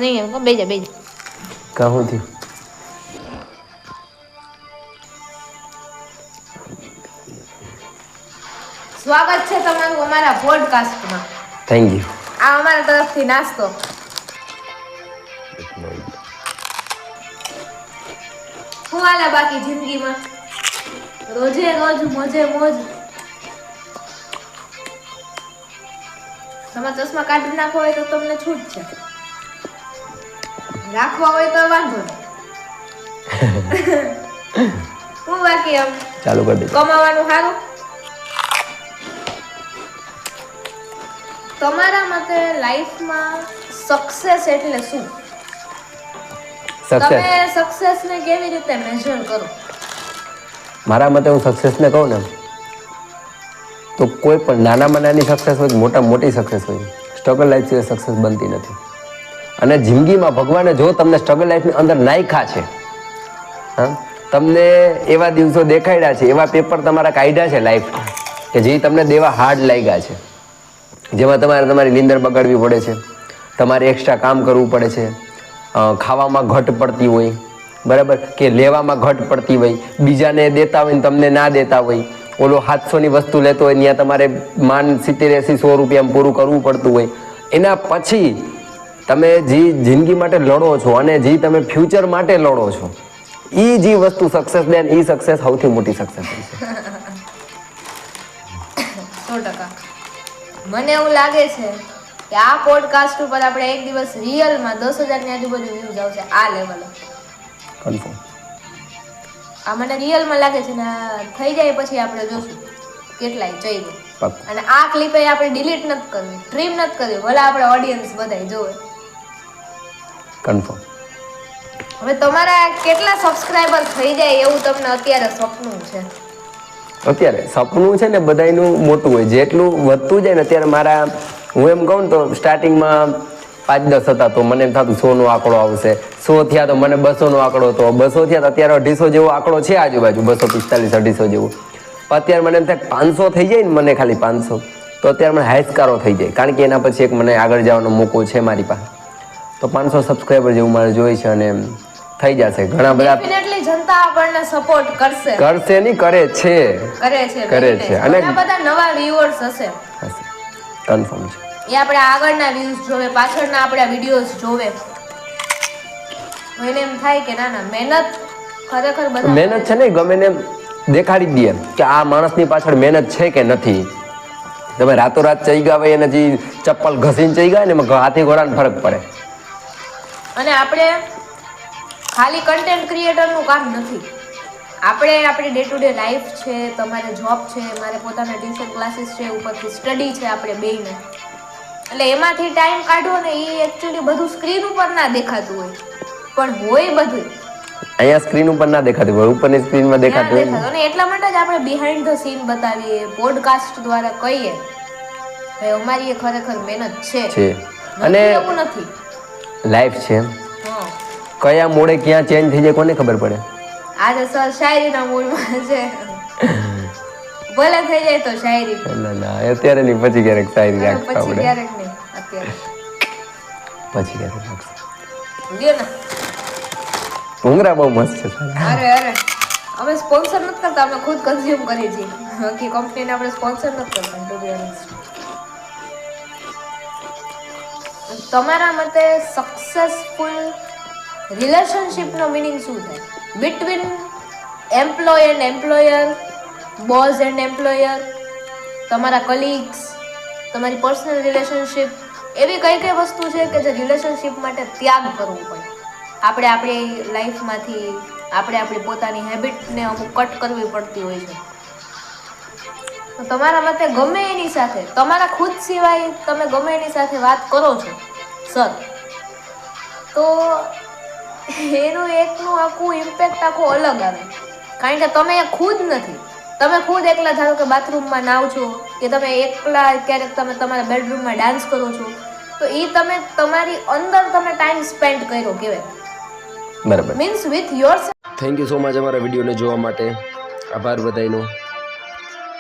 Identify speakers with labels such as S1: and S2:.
S1: નહીં એમ બેજા
S2: કહું થયું
S1: સ્વાગત છે તમારું અમારા પોડકાસ્ટમાં.
S2: Thank you.
S1: આ અમારા તરફથી નાસ્તો. શું હાલે બાકી જિંદગીમાં? રોજે રોજ મોજે મોજ. તમારા ચશ્મા કાઢી નાખો હોય તો તમને છૂટ છે, રાખવા હોય તો વાંધો નહીં. હું બાકી આમ
S2: ચાલુ કરી દે.
S1: કમાવાનું સારું. તમારા મતે લાઈફમાં સક્સેસ એટલે શું? તમે સક્સેસને કેવી રીતે મેજર કરો?
S2: મારા મતે હું સક્સેસને કહું ને તો કોઈ પણ નાનામાં નાની સક્સેસ હોય, મોટામાં મોટી સક્સેસ હોય, સ્ટ્રગલ લાઈફ સિવાય સક્સેસ બનતી નથી. અને જિંદગીમાં ભગવાને જો તમને સ્ટ્રગલ લાઈફની અંદર નાખ્યા છે, હા, તમને એવા દિવસો દેખાડ્યા છે, એવા પેપર તમારા કાઢ્યા છે લાઈફ કે જે તમને દેવા હાર્ડ લાગ્યા છે, જેમાં તમારે તમારી નીંદર બગાડવી પડે છે, તમારે એક્સ્ટ્રા કામ કરવું પડે છે, ખાવામાં ઘટ પડતી હોય, બરાબર, કે લેવામાં ઘટ પડતી હોય, બીજાને દેતા હોય ને તમને ના દેતા હોય, ઓલો 700ની વસ્તુ લેતો હોય ત્યાં તમારે માંડ 70-80-100 રૂપિયામાં પૂરું કરવું પડતું હોય. એના પછી તમે જે જિંદગી માટે લડો છો અને જે તમે ફ્યુચર માટે લડો છો, એ જે વસ્તુ સક્સેસ દે એ સક્સેસ સૌથી મોટી સક્સેસ છે.
S1: 100%. મને એવું લાગે છે કે આ પોડકાસ્ટ ઉપર આપણે એક દિવસ રિયલમાં 10,000 ની આજુબાજુ વ્યૂઝ આવશે. આ લેવલે
S2: કન્ફર્મ.
S1: આ મને રિયલમાં લાગે છે ને થઈ જાય પછી આપણે જોશું કેટલાય જઈ. અને આ ક્લિપ આપણે ડિલીટ નથી કરવી, ટ્રીમ નથી કરવી, ભલે આપણે ઓડિયન્સ બધાય જોવે.
S2: કન્ફર્મ.
S1: હવે તમારા કેટલા સબસ્ક્રાઇબર થઈ જાય એવું તમને અત્યારે સપનું છે?
S2: અત્યારે સપનું છે ને બધાયનું મોટું હોય, જેટલું વધતું જાય ને અત્યારે મારા, હું એમ કહું તો સ્ટાર્ટિંગમાં 5-10 હતા તો મને એમ થતું 100 નો આંકડો આવશે, 100 થયા તો મને 200 નો આંકડો હતો, 200 થયા તો અત્યારે 250 જેવો આંકડો છે આજુબાજુ, 245-250 જેવો. અત્યારે મને એમ થાય 500 થઈ જાય ને, મને ખાલી 500 તો અત્યારે મને હાઈસ્કારો થઈ જાય, કારણ કે એના પછી એક મને આગળ જવાનો મોકો છે મારી પાસે. તો 500 સબસ્ક્રાઈબર જેવું મારે જોઈએ છે અને થઈ જશે. ઘણા બધા
S1: ડેફિનેટલી જનતા આપણને સપોર્ટ કરશે.
S2: કરશે નહીં, કરે છે.
S1: અને ઘણા બધા નવા વ્યુઅર્સ હશે.
S2: કન્ફર્મ છે.
S1: એ આપણે આગળના વ્યૂઝ જોવે, પાછળના આપણા વિડિયોઝ જોવે, એને એમ થાય કે ના ના મહેનત ખરેખર બધા
S2: મહેનત છે ને ગમે ને દેખાડી દે કે આ માણસની પાછળ મહેનત છે કે નથી. તમે રાતોરાત ચઈ ગયા હોય અને જે ચપ્પલ ઘસીને ચઈ ગયા ને એમાં હાથી ઘોડાનો ફરક પડે.
S1: અને આપણે ખાલી કન્ટેન્ટ ક્રિએટરનું કામ નથી, આપણે આપણી ડે ટુ ડે લાઈફ છે, તમારે જોબ છે, મારે પોતાના ટ્યુશન ક્લાસીસ છે, ઉપરથી સ્ટડી છે, આપણે બેયને. એટલે એમાંથી ટાઈમ કાઢો ને એ એકચ્યુઅલી બધું સ્ક્રીન ઉપર ના દેખાતું હોય, પણ હોય બધું
S2: અહીંયા સ્ક્રીન ઉપર ના દેખાતું હોય, ઉપરની સ્ક્રીનમાં દેખાતું હોય.
S1: અને એટલા માટે જ આપણે બિહાઇન્ડ ધ સીન બતાવીએ, પોડકાસ્ટ દ્વારા કહીએ કે અમારી એ ખરેખર મહેનત છે અને એવું નથી.
S2: લાઈફ છે, કયા મોડે ક્યાં ચેન્જ થઈ જાય કોને ખબર પડે.
S1: આજે સર શાયરીના મૂડમાં છે, ભલે થઈ જાય તો શાયરી.
S2: ના અત્યારે નહીં, પછી ક્યારેક શાયરી રાખતા
S1: આપણે. પછી ક્યારેક નહીં, અત્યારે
S2: પછી ક્યારેક રાખશું.
S1: લ્યો ને
S2: ભૂંગરા બહુ મસ્ત છે.
S1: અરે અમે સ્પોન્સર નથી કરતા, અમે ખુદ કન્ઝ્યુમ કરીએ છીએ. કે કંપનીને આપણે સ્પોન્સર નથી કરતા. ટુ બી ઓનેસ્ટ, તમારા મતે સક્સેસફુલ રિલેશનશિપનો મીનિંગ શું થાય? Between employ and employer, boss and employer, તમારા કલીગ્સ, તમારી પર્સનલ રિલેશનશિપ, એવી કઈ કઈ વસ્તુ છે કે જે રિલેશનશિપ માટે ત્યાગ કરવો પડે? આપણે આપણી લાઈફમાંથી આપણે આપણી પોતાની હેબિટને અમુક કટ કરવી પડતી હોય છે. તો તમારા મતે ગમે એની સાથે, તમારા ખુદ સિવાય તમે ગમે એની સાથે વાત કરો છો સર, તો એનું એકનું આખું ઇમ્પેક્ટ આખું અલગ આવે. કારણ કે તમે ખુદ નથી, તમે ખુદ એકલા ધારો કે બાથરૂમમાં નાવ છો, કે તમે એકલા ક્યારેક તમે તમારા બેડરૂમમાં ડાન્સ કરો છો, તો એ તમે તમારી અંદર તમે ટાઈમ સ્પેન્ડ કર્યો કહેવાય.
S2: બરાબર,
S1: means with yourself.
S2: Thank you so much અમારા વિડીયોને જોવા માટે. આભાર બધાનો.